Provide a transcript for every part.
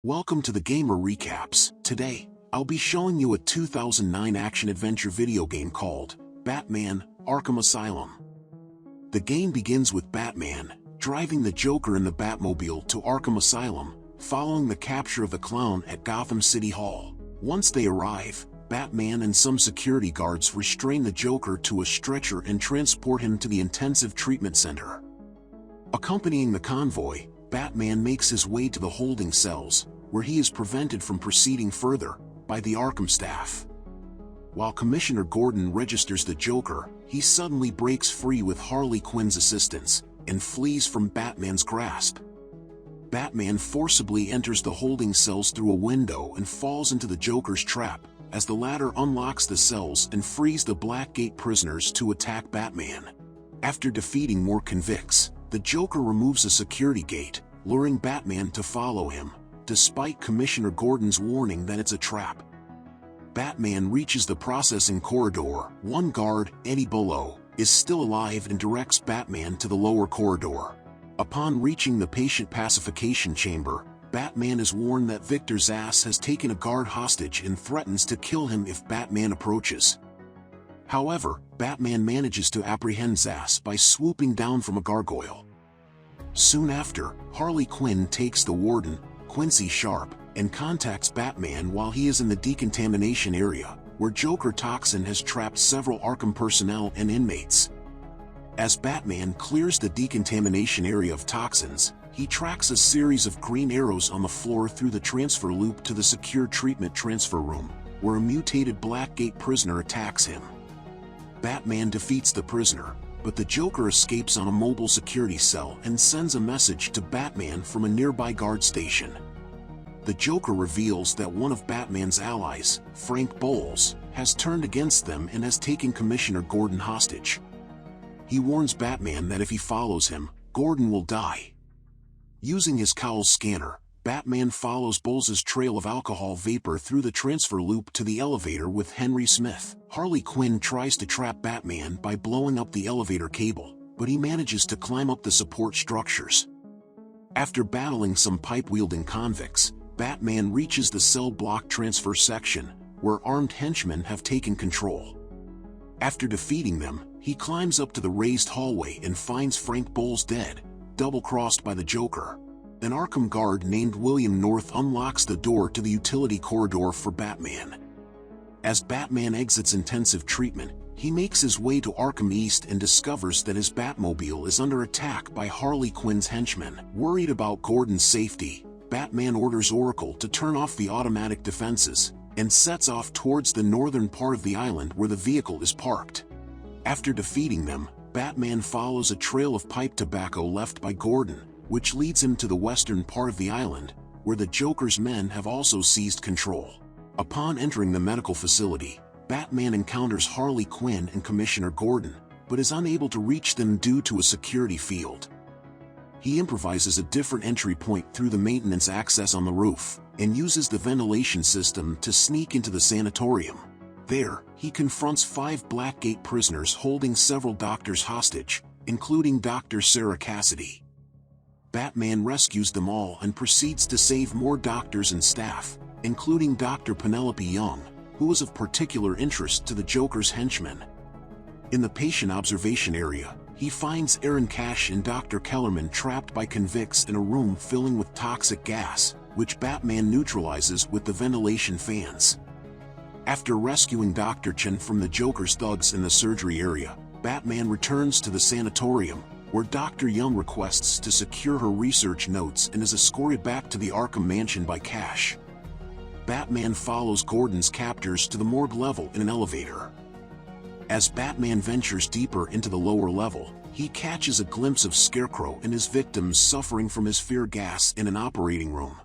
Welcome to the Gamer Recaps. Today, I'll be showing you a 2009 action-adventure video game called Batman: Arkham Asylum. The game begins with Batman driving the Joker in the Batmobile to Arkham Asylum, following the capture of the clown at Gotham City Hall. Once they arrive, Batman and some security guards restrain the Joker to a stretcher and transport him to the intensive treatment center. Accompanying the convoy, Batman makes his way to the holding cells, where he is prevented from proceeding further by the Arkham staff. While Commissioner Gordon registers the Joker, he suddenly breaks free with Harley Quinn's assistance and flees from Batman's grasp. Batman forcibly enters the holding cells through a window and falls into the Joker's trap, as the latter unlocks the cells and frees the Blackgate prisoners to attack Batman. After defeating more convicts, the Joker removes a security gate, luring Batman to follow him, despite Commissioner Gordon's warning that it's a trap. Batman reaches the processing corridor. One guard, Eddie Below, is still alive and directs Batman to the lower corridor. Upon reaching the patient pacification chamber, Batman is warned that Victor Zsasz has taken a guard hostage and threatens to kill him if Batman approaches. However, Batman manages to apprehend Zsasz by swooping down from a gargoyle. Soon after, Harley Quinn takes the warden, Quincy Sharp, and contacts Batman while he is in the decontamination area, where Joker Toxin has trapped several Arkham personnel and inmates. As Batman clears the decontamination area of toxins, he tracks a series of green arrows on the floor through the transfer loop to the secure treatment transfer room, where a mutated Blackgate prisoner attacks him. Batman defeats the prisoner, but the Joker escapes on a mobile security cell and sends a message to Batman from a nearby guard station. The Joker reveals that one of Batman's allies, Frank Bowles, has turned against them and has taken Commissioner Gordon hostage. He warns Batman that if he follows him, Gordon will die. Using his cowl scanner, Batman follows Bowles' trail of alcohol vapor through the transfer loop to the elevator with Henry Smith. Harley Quinn tries to trap Batman by blowing up the elevator cable, but he manages to climb up the support structures. After battling some pipe-wielding convicts, Batman reaches the cell block transfer section, where armed henchmen have taken control. After defeating them, he climbs up to the raised hallway and finds Frank Bowles dead, double-crossed by the Joker. An Arkham guard named William North unlocks the door to the utility corridor for Batman. As Batman exits intensive treatment, he makes his way to Arkham East and discovers that his Batmobile is under attack by Harley Quinn's henchmen. Worried about Gordon's safety, Batman orders Oracle to turn off the automatic defenses, and sets off towards the northern part of the island where the vehicle is parked. After defeating them, Batman follows a trail of pipe tobacco left by Gordon, which leads him to the western part of the island, where the Joker's men have also seized control. Upon entering the medical facility, Batman encounters Harley Quinn and Commissioner Gordon, but is unable to reach them due to a security field. He improvises a different entry point through the maintenance access on the roof, and uses the ventilation system to sneak into the sanatorium. There, he confronts 5 Blackgate prisoners holding several doctors hostage, including Dr. Sarah Cassidy. Batman rescues them all and proceeds to save more doctors and staff, including Dr. Penelope Young, who was of particular interest to the Joker's henchmen. In the patient observation area, he finds Aaron Cash and Dr. Kellerman trapped by convicts in a room filling with toxic gas, which Batman neutralizes with the ventilation fans. After rescuing Dr. Chen from the Joker's thugs in the surgery area, Batman returns to the sanatorium, where Dr. Young requests to secure her research notes and is escorted back to the Arkham mansion by Cash. Batman follows Gordon's captors to the morgue level in an elevator. As Batman ventures deeper into the lower level, he catches a glimpse of Scarecrow and his victims suffering from his fear gas in an operating room.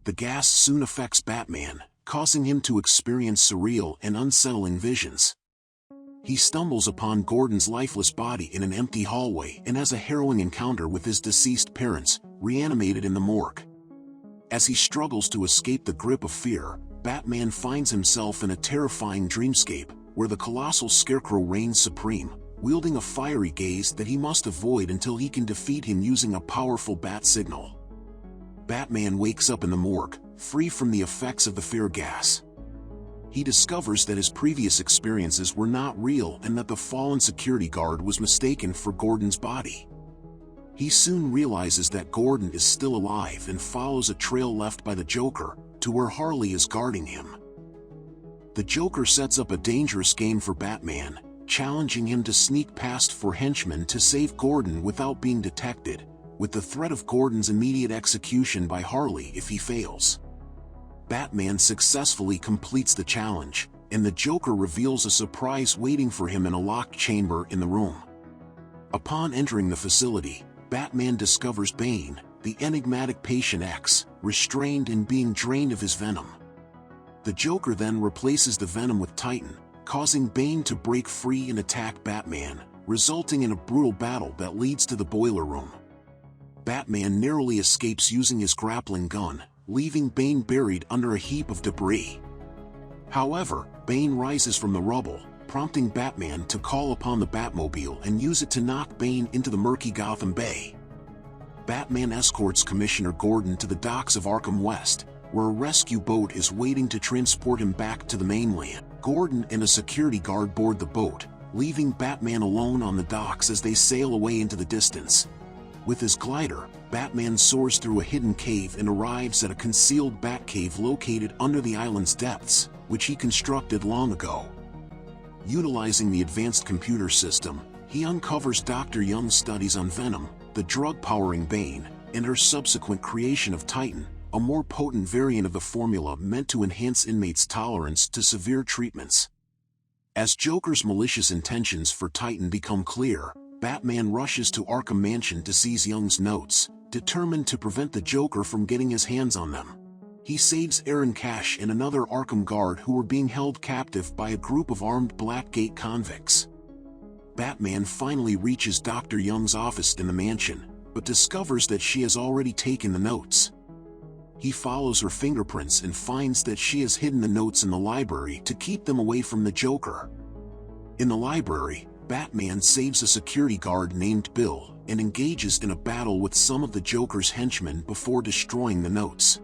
The gas soon affects Batman, causing him to experience surreal and unsettling visions. He stumbles upon Gordon's lifeless body in an empty hallway and has a harrowing encounter with his deceased parents, reanimated in the morgue. As he struggles to escape the grip of fear, Batman finds himself in a terrifying dreamscape, where the colossal Scarecrow reigns supreme, wielding a fiery gaze that he must avoid until he can defeat him using a powerful bat signal. Batman wakes up in the morgue, free from the effects of the fear gas. He discovers that his previous experiences were not real and that the fallen security guard was mistaken for Gordon's body. He soon realizes that Gordon is still alive and follows a trail left by the Joker to where Harley is guarding him. The Joker sets up a dangerous game for Batman, challenging him to sneak past four henchmen to save Gordon without being detected, with the threat of Gordon's immediate execution by Harley if he fails. Batman successfully completes the challenge, and the Joker reveals a surprise waiting for him in a locked chamber in the room. Upon entering the facility, Batman discovers Bane, the enigmatic patient X, restrained and being drained of his venom. The Joker then replaces the venom with Titan, causing Bane to break free and attack Batman, resulting in a brutal battle that leads to the boiler room. Batman narrowly escapes using his grappling gun, leaving Bane buried under a heap of debris. However, Bane rises from the rubble, prompting Batman to call upon the Batmobile and use it to knock Bane into the murky Gotham Bay. Batman escorts Commissioner Gordon to the docks of Arkham West, where a rescue boat is waiting to transport him back to the mainland. Gordon and a security guard board the boat, leaving Batman alone on the docks as they sail away into the distance. With his glider, Batman soars through a hidden cave and arrives at a concealed Batcave located under the island's depths, which he constructed long ago. Utilizing the advanced computer system, he uncovers Dr. Young's studies on Venom, the drug powering Bane, and her subsequent creation of Titan, a more potent variant of the formula meant to enhance inmates' tolerance to severe treatments. As Joker's malicious intentions for Titan become clear, Batman rushes to Arkham Mansion to seize Young's notes, determined to prevent the Joker from getting his hands on them. He saves Aaron Cash and another Arkham guard who were being held captive by a group of armed Blackgate convicts. Batman finally reaches Dr. Young's office in the mansion, but discovers that she has already taken the notes. He follows her fingerprints and finds that she has hidden the notes in the library to keep them away from the Joker. In the library, Batman saves a security guard named Bill and engages in a battle with some of the Joker's henchmen before destroying the notes.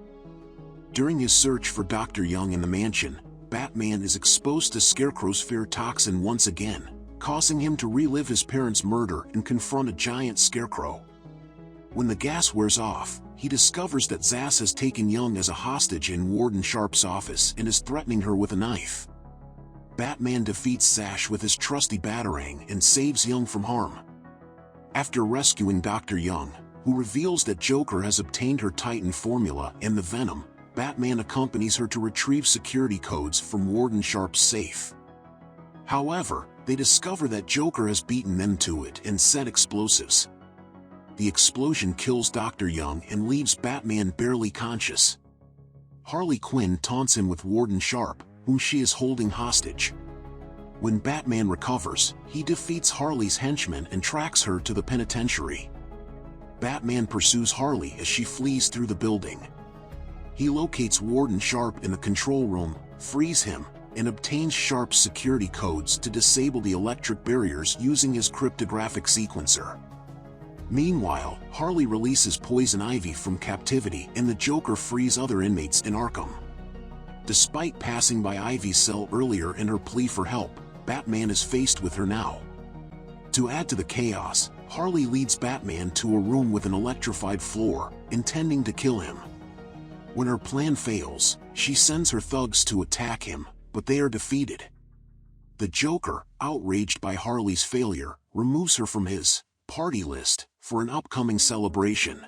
During his search for Dr. Young in the mansion, Batman is exposed to Scarecrow's fear toxin once again, causing him to relive his parents' murder and confront a giant Scarecrow. When the gas wears off, he discovers that Zsasz has taken Young as a hostage in Warden Sharp's office and is threatening her with a knife. Batman defeats Zsasz with his trusty Batarang and saves Young from harm. After rescuing Dr. Young, who reveals that Joker has obtained her Titan formula and the Venom, Batman accompanies her to retrieve security codes from Warden Sharp's safe. However, they discover that Joker has beaten them to it and set explosives. The explosion kills Dr. Young and leaves Batman barely conscious. Harley Quinn taunts him with Warden Sharp, whom she is holding hostage. When Batman recovers, he defeats Harley's henchmen and tracks her to the penitentiary. Batman pursues Harley as she flees through the building. He locates Warden Sharp in the control room, frees him, and obtains Sharp's security codes to disable the electric barriers using his cryptographic sequencer. Meanwhile, Harley releases Poison Ivy from captivity and the Joker frees other inmates in Arkham. Despite passing by Ivy's cell earlier in her plea for help, Batman is faced with her now. To add to the chaos, Harley leads Batman to a room with an electrified floor, intending to kill him. When her plan fails, she sends her thugs to attack him, but they are defeated. The Joker, outraged by Harley's failure, removes her from his party list for an upcoming celebration.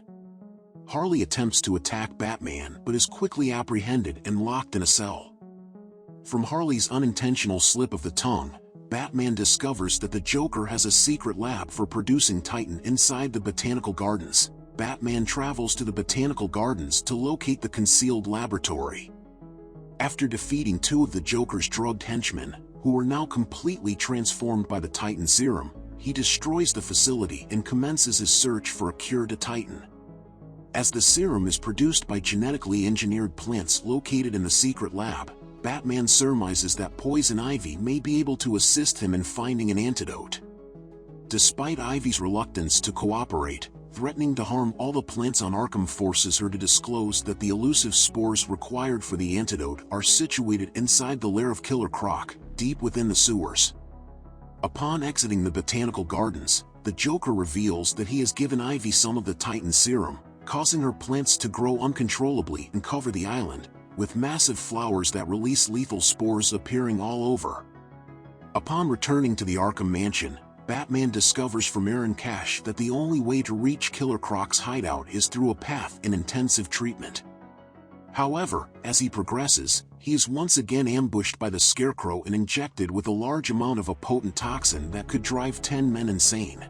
Harley attempts to attack Batman but is quickly apprehended and locked in a cell. From Harley's unintentional slip of the tongue, Batman discovers that the Joker has a secret lab for producing Titan inside the Botanical Gardens. Batman travels to the Botanical Gardens to locate the concealed laboratory. After defeating two of the Joker's drugged henchmen, who are now completely transformed by the Titan serum, he destroys the facility and commences his search for a cure to Titan. As the serum is produced by genetically engineered plants located in the secret lab, Batman surmises that Poison Ivy may be able to assist him in finding an antidote. Despite Ivy's reluctance to cooperate, threatening to harm all the plants on Arkham, forces her to disclose that the elusive spores required for the antidote are situated inside the lair of Killer Croc, deep within the sewers. Upon exiting the botanical gardens, the Joker reveals that he has given Ivy some of the Titan serum, causing her plants to grow uncontrollably and cover the island, with massive flowers that release lethal spores appearing all over. Upon returning to the Arkham mansion, Batman discovers from Aaron Cash that the only way to reach Killer Croc's hideout is through a path in intensive treatment. However, as he progresses, he is once again ambushed by the Scarecrow and injected with a large amount of a potent toxin that could drive 10 men insane.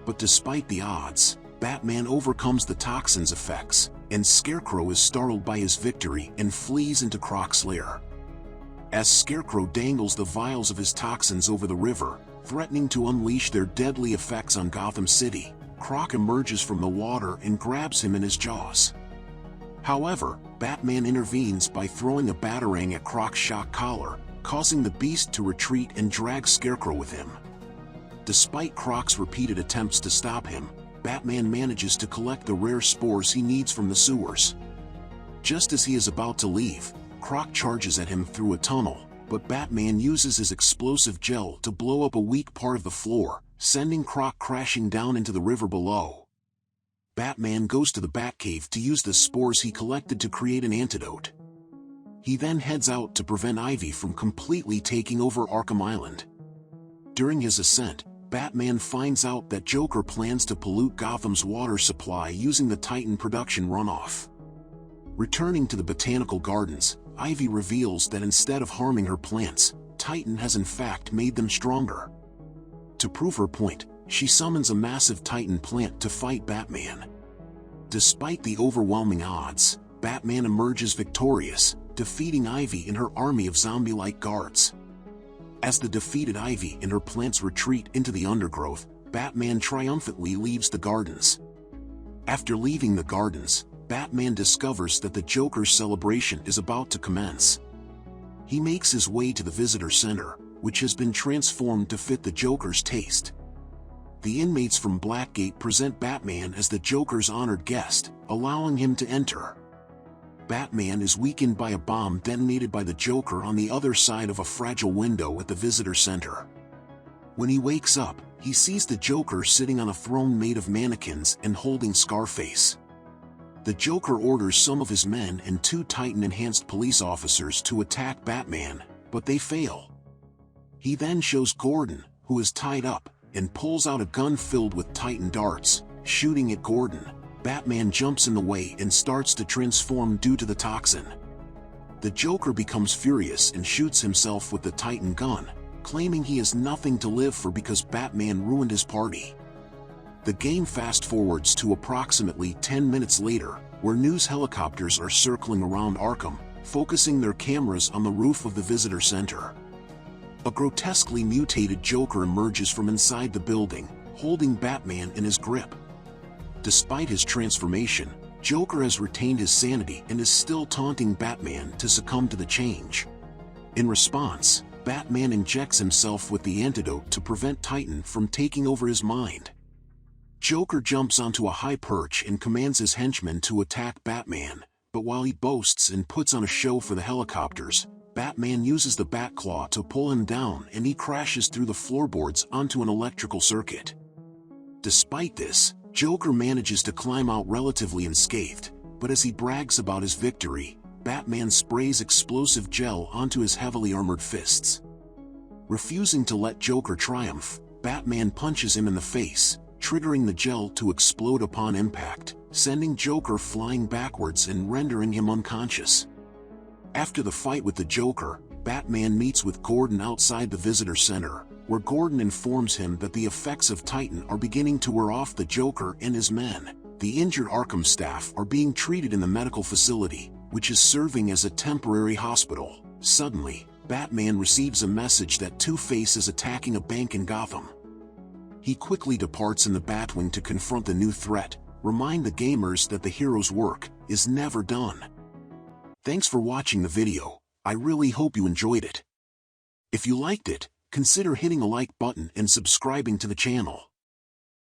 But despite the odds, Batman overcomes the toxin's effects, and Scarecrow is startled by his victory and flees into Croc's lair. As Scarecrow dangles the vials of his toxins over the river, threatening to unleash their deadly effects on Gotham City, Croc emerges from the water and grabs him in his jaws. However, Batman intervenes by throwing a batarang at Croc's shock collar, causing the beast to retreat and drag Scarecrow with him. Despite Croc's repeated attempts to stop him, Batman manages to collect the rare spores he needs from the sewers. Just as he is about to leave, Croc charges at him through a tunnel, but Batman uses his explosive gel to blow up a weak part of the floor, sending Croc crashing down into the river below. Batman goes to the Batcave to use the spores he collected to create an antidote. He then heads out to prevent Ivy from completely taking over Arkham Island. During his ascent, Batman finds out that Joker plans to pollute Gotham's water supply using the Titan production runoff. Returning to the botanical gardens, Ivy reveals that instead of harming her plants, Titan has in fact made them stronger. To prove her point, she summons a massive Titan plant to fight Batman. Despite the overwhelming odds, Batman emerges victorious, defeating Ivy and her army of zombie-like guards. As the defeated Ivy and her plants retreat into the undergrowth, Batman triumphantly leaves the gardens. After leaving the gardens, Batman discovers that the Joker's celebration is about to commence. He makes his way to the visitor center, which has been transformed to fit the Joker's taste. The inmates from Blackgate present Batman as the Joker's honored guest, allowing him to enter. Batman is weakened by a bomb detonated by the Joker on the other side of a fragile window at the visitor center. When he wakes up, he sees the Joker sitting on a throne made of mannequins and holding Scarface. The Joker orders some of his men and 2 Titan-enhanced police officers to attack Batman, but they fail. He then shows Gordon, who is tied up, and pulls out a gun filled with Titan darts, shooting at Gordon. Batman jumps in the way and starts to transform due to the toxin. The Joker becomes furious and shoots himself with the Titan gun, claiming he has nothing to live for because Batman ruined his party. The game fast-forwards to approximately 10 minutes later, where news helicopters are circling around Arkham, focusing their cameras on the roof of the visitor center. A grotesquely mutated Joker emerges from inside the building, holding Batman in his grip. Despite his transformation, Joker has retained his sanity and is still taunting Batman to succumb to the change. In response, Batman injects himself with the antidote to prevent Titan from taking over his mind. Joker jumps onto a high perch and commands his henchmen to attack Batman, but while he boasts and puts on a show for the helicopters, Batman uses the Batclaw to pull him down and he crashes through the floorboards onto an electrical circuit. Despite this, Joker manages to climb out relatively unscathed, but as he brags about his victory, Batman sprays explosive gel onto his heavily armored fists. Refusing to let Joker triumph, Batman punches him in the face, triggering the gel to explode upon impact, sending Joker flying backwards and rendering him unconscious. After the fight with the Joker, Batman meets with Gordon outside the visitor center, where Gordon informs him that the effects of Titan are beginning to wear off the Joker and his men. The injured Arkham staff are being treated in the medical facility, which is serving as a temporary hospital. Suddenly, Batman receives a message that Two-Face is attacking a bank in Gotham. He quickly departs in the Batwing to confront the new threat, remind the gamers that the hero's work is never done. Thanks for watching the video. I really hope you enjoyed it. If you liked it, consider hitting a like button and subscribing to the channel.